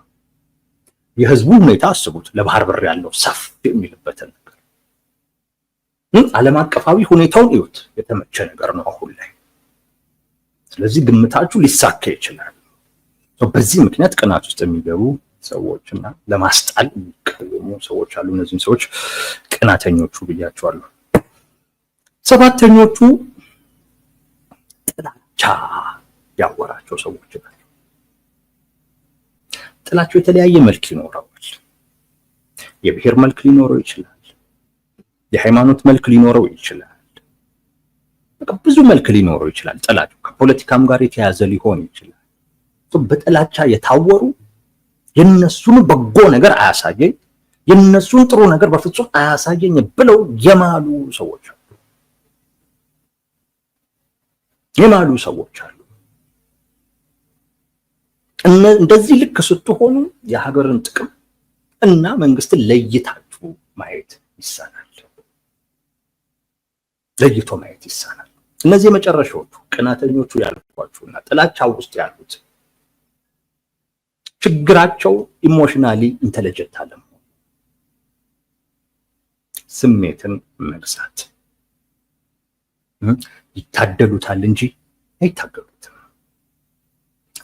የህዝቡ ሁኔታ አስቡት። ለባህር በር ያለው ሰፍ የሚልበትን ነገር ዓለም አቀፋዊ ሁኔታውን እዩት። የተመቸ ነገር ነው አሁን ላይ። ስለዚህ ግምታችሁ ሊሳካ ይችላል። በዚህ ምክንያት ቅናት ውስጥ የሚገቡ ሰዎችና ለማስጣል የሚቀርቡ ሰዎች አሉ። እነዚህን ሰዎች ቅናተኞቹ ብያቸዋለሁ። 7ኞቹ ጥላቻ ያወራቸው ሰዎች ናቸው። ጥላቻው የተለያየ መልክ ይኖረዋል። የብሔር መልክ ሊኖረው ይችላል። የሃይማኖት መልክ ሊኖረው ይችላል። ብዙ መልክ ሊኖረው ይችላል። ጥላቻው ከፖለቲካም ጋር የተያዘ ሊሆን ይችላል። በጥላቻ የታወሩ የነሱን በጎ ነገር አያሳየኝ የነሱን ጥሩ ነገር በፍጹም አያሳየኝ ብለው የማሉ ሰዎች አሉ። እንደዚህ ልክ ስትሆኑ የሀገርን ጥቅም እና መንግስትን ለይታችሁ ማየት ይሳናል። እነዚህ የመጨረሻዎቹ ቅናተኞቹ ያልኳችሁና ጥላቻው ውስጥ ያሉት ችግራቸው ኢሞሽናሊ ኢንተለጀንት አለመሆን፣ ስሜትን መግዛት። ይታደሉታል እንጂ አይታገሉትም።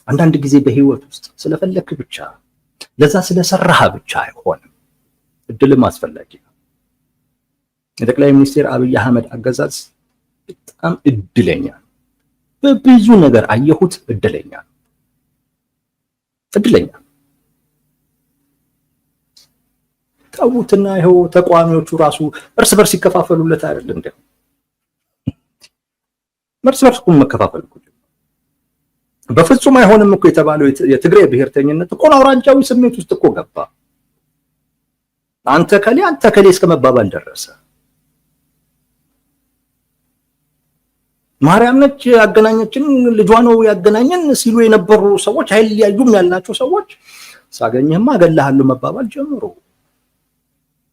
አንዳንድ ጊዜ በህይወት ውስጥ ስለፈለክ ብቻ ለዛ ስለሰራህ ብቻ አይሆንም። እድልም አስፈላጊ ነው። የጠቅላይ ሚኒስትር አብይ አህመድ አገዛዝ በጣም እድለኛ ነው። በብዙ ነገር አየሁት። እድለኛ ተውትና ይኸው ተቋሚዎቹ ራሱ እርስ በርስ ይከፋፈሉለት አይደል እንዴ? እርስ በርስ መከፋፈል እኮ በፍጹም አይሆንም እኮ የተባለው የትግራይ ብሔርተኝነት እኮ አውራጃዊ ስሜት ውስጥ እኮ ገባ። አንተ ከሌ እስከ መባባል ደረሰ። ማርያም ነች ያገናኘችን፣ ልጇ ነው ያገናኘን ሲሉ የነበሩ ሰዎች አይለያዩም ያልናቸው ሰዎች ሳገኘህማ እገልሃለሁ መባባል ጀምሮ።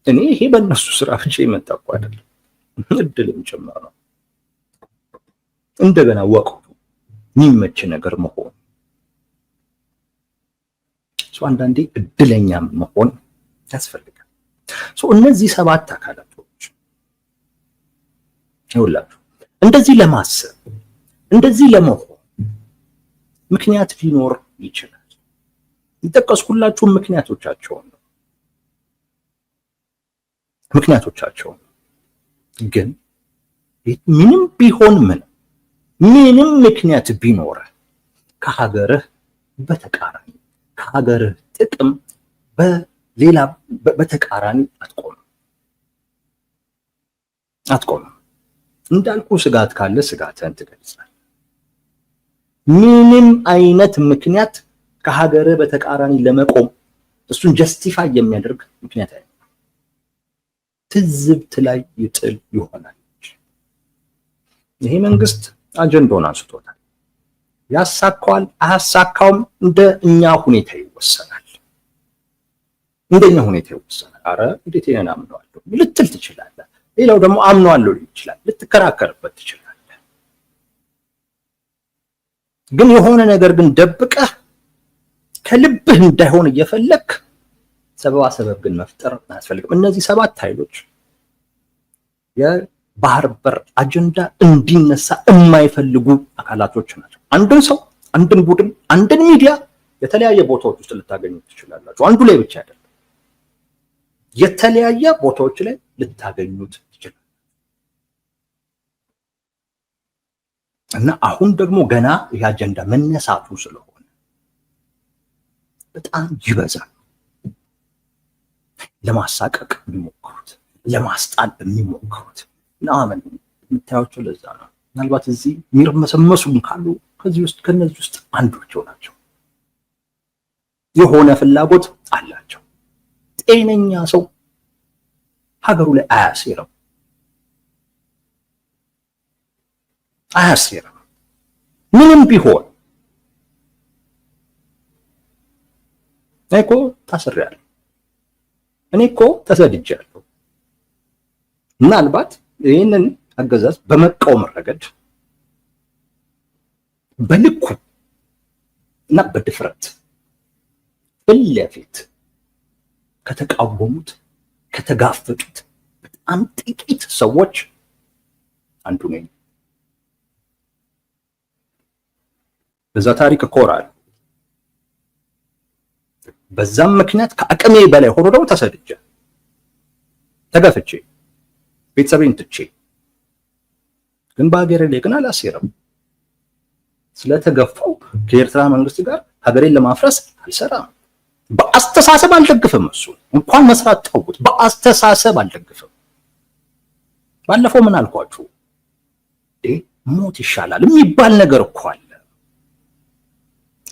እኔ ይሄ በእነሱ ስራ ብቻ የመጣ እኮ አይደለም፣ እድልም ጭምር ነው። እንደገና ወቅቱ የሚመች ነገር መሆን አንዳንዴ እድለኛ መሆን ያስፈልጋል። እነዚህ 7 አካላቶች ይኸውላችሁ እንደዚህ ለማሰብ እንደዚህ ለመሆን ምክንያት ሊኖር ይችላል። የጠቀስኩላችሁ ምክንያቶቻቸውን ግን ምንም ቢሆን ምንም ምክንያት ቢኖር ከሀገርህ በተቃራኒ ከሀገርህ ጥቅም በሌላ በተቃራኒ አትቆምም። እንዳልኩ ስጋት ካለ ስጋትን ትገልጻለህ። ምንም አይነት ምክንያት ከሀገርህ በተቃራኒ ለመቆም እሱን ጀስቲፋይ የሚያደርግ ምክንያት አይደለም። ትዝብት ላይ ይጥል ይሆናል። ይሄ መንግስት አጀንዳውን አንስቶታል። ያሳካዋል አያሳካውም እንደኛ ሁኔታ ይወሰናል። አረ እንዴት ይሄን አምነዋለሁ ልትል ትችላለህ። ሌላው ደግሞ አምነዋለሁ ይችላል፣ ልትከራከርበት ትችላለህ። ግን የሆነ ነገር ግን ደብቀህ ከልብህ እንዳይሆን እየፈለክ ሰበብ ግን መፍጠር አያስፈልግም። እነዚህ 7 ኃይሎች የባህር በር አጀንዳ እንዲነሳ የማይፈልጉ አካላቶች ናቸው። አንድን ሰው፣ አንድን ቡድን፣ አንድን ሚዲያ የተለያየ ቦታዎች ውስጥ ልታገኙ ትችላላችሁ። አንዱ ላይ ብቻ አይደለም፣ የተለያየ ቦታዎች ላይ ልታገኙት ትችላላችሁ። እና አሁን ደግሞ ገና ይህ አጀንዳ መነሳቱ ስለሆነ በጣም ይበዛል። ለማሳቀቅ የሚሞክሩት፣ ለማስጣል የሚሞክሩት ምናምን የምታያቸው ለዛ ነው። ምናልባት እዚህ የሚርመሰመሱም ካሉ ከነዚህ ውስጥ አንዶቹ ናቸው። የሆነ ፍላጎት አላቸው። ጤነኛ ሰው ሀገሩ ላይ አያሴርም። ምንም ቢሆን እኔ እኮ ታስሬያለሁ፣ እኔ እኮ ተሰድጃለሁ። ምናልባት ይህንን አገዛዝ በመቃወም ረገድ በልኩ እና በድፍረት ፊት ለፊት ከተቃወሙት ከተጋፈጡት በጣም ጥቂት ሰዎች አንዱ ነኝ። በዛ ታሪክ እኮራለሁ። በዛም ምክንያት ከአቅሜ በላይ ሆኖ ደግሞ ተሰድጄ ተገፍቼ ቤተሰቤን ትቼ ግን በሀገሬ ላይ ግን አላሴርም። ስለተገፋው ከኤርትራ መንግስት ጋር ሀገሬን ለማፍረስ አልሰራም። በአስተሳሰብ አልደግፍም። እሱ እንኳን መስራት ተውት፣ በአስተሳሰብ አልደግፍም። ባለፈው ምን አልኳችሁ? ሞት ይሻላል የሚባል ነገር እኮ አለ።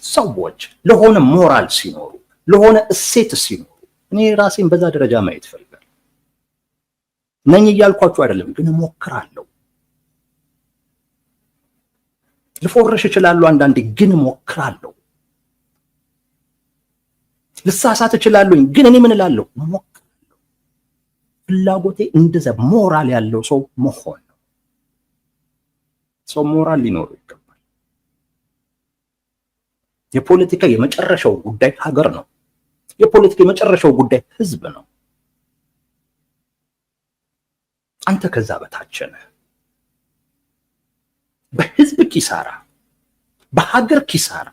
ሰዎች ለሆነ ሞራል ሲኖሩ፣ ለሆነ እሴት ሲኖሩ እኔ ራሴን በዛ ደረጃ ማየት ፈልጋለሁ። ነኝ እያልኳችሁ አይደለም፣ ግን እሞክራለሁ። ልፎርሽ እችላለሁ አንዳንዴ፣ ግን እሞክራለሁ። ልሳሳት እችላለሁ፣ ግን እኔ ምን እላለሁ? እሞክራለሁ። ፍላጎቴ እንደዛ ሞራል ያለው ሰው መሆን ነው። ሰው ሞራል ሊኖረው ይገባል። የፖለቲካ የመጨረሻው ጉዳይ ሀገር ነው። የፖለቲካ የመጨረሻው ጉዳይ ህዝብ ነው። አንተ ከዛ በታች ነህ። በህዝብ ኪሳራ፣ በሀገር ኪሳራ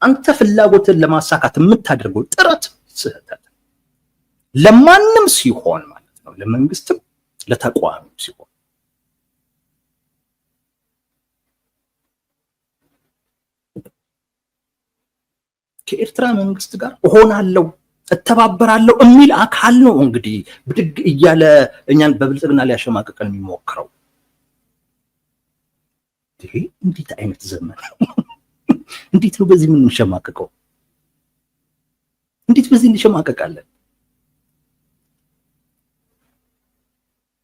አንተ ፍላጎትን ለማሳካት የምታደርገው ጥረት ስህተት፣ ለማንም ሲሆን ማለት ነው፣ ለመንግስትም ለተቋሚም ሲሆን። ከኤርትራ መንግስት ጋር እሆናለሁ እተባበራለሁ የሚል አካል ነው እንግዲህ ብድግ እያለ እኛን በብልጽግና ሊያሸማቅቀን የሚሞክረው። ይሄ እንዴት አይነት ዘመን! እንዴት ነው በዚህ ምን እንሸማቀቀው? እንዴት በዚህ እንሸማቀቃለን?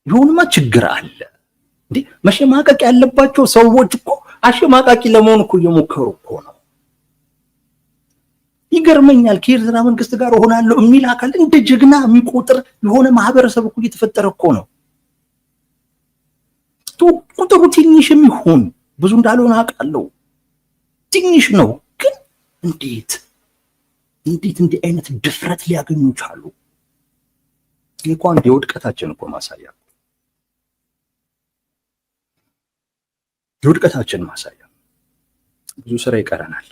የሆነማ ችግር አለ እንዴ! መሸማቀቅ ያለባቸው ሰዎች እኮ አሸማቃቂ ለመሆን እኮ እየሞከሩ እኮ ነው። ይገርመኛል። ከኤርትራ መንግስት ጋር እሆናለሁ የሚል አካል እንደ ጀግና የሚቆጥር የሆነ ማህበረሰብ እኮ እየተፈጠረ እኮ ነው። ቁጥሩ ትንሽም ይሁን ብዙ እንዳልሆነ አውቃለሁ፣ ትንሽ ነው። ግን እንዴት እንዲህ አይነት ድፍረት ሊያገኙ ቻሉ? ይሄ እኮ አንድ የውድቀታችን እኮ ማሳያ፣ የውድቀታችን ማሳያ። ብዙ ስራ ይቀረናል።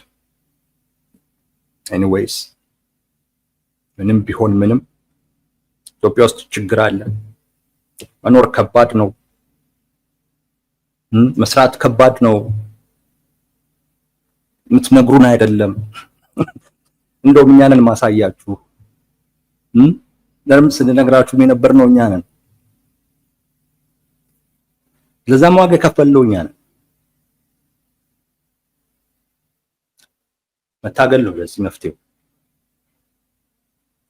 ኤኒዌይስ ምንም ቢሆን ምንም ኢትዮጵያ ውስጥ ችግር አለ። መኖር ከባድ ነው። መስራት ከባድ ነው። የምትነግሩን አይደለም። እንደውም እኛ ነን ማሳያችሁ። ለምን ስንነግራችሁ የነበርነው እኛ ነን። ለዛም ዋጋ የከፈልነው እኛ ነን። መታገል ነው ለዚህ መፍትሄው።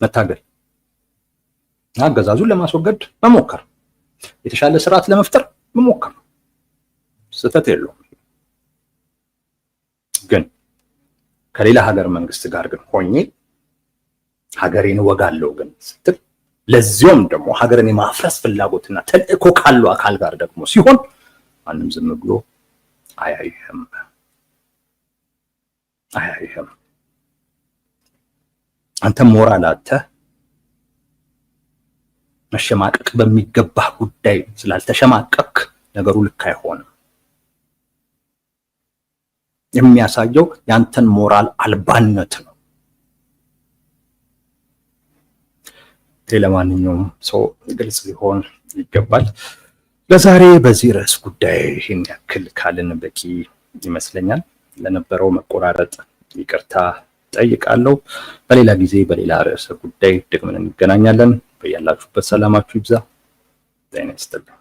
መታገል፣ አገዛዙን ለማስወገድ መሞከር፣ የተሻለ ስርዓት ለመፍጠር መሞከር፣ ስህተት የለውም። ግን ከሌላ ሀገር መንግስት ጋር ግን ሆኜ ሀገሬን እወጋለሁ ግን ስትል፣ ለዚያም ደግሞ ሀገርን የማፍረስ ፍላጎትና ተልእኮ ካለው አካል ጋር ደግሞ ሲሆን ማንም ዝም ብሎ አያይህም። አንተ ሞራል አጥተህ መሸማቀቅ በሚገባህ ጉዳይ ስላልተሸማቀቅ ነገሩ ልክ አይሆንም። የሚያሳየው ያንተን ሞራል አልባነት ነው። ለማንኛውም ሰው ግልጽ ሊሆን ይገባል። ለዛሬ በዚህ ርዕስ ጉዳይ ይህን ያክል ካልን በቂ ይመስለኛል። ለነበረው መቆራረጥ ይቅርታ ጠይቃለሁ። በሌላ ጊዜ በሌላ ርዕሰ ጉዳይ ደግመን እንገናኛለን። በያላችሁበት ሰላማችሁ ይብዛ። ጤና ይስጥልኝ።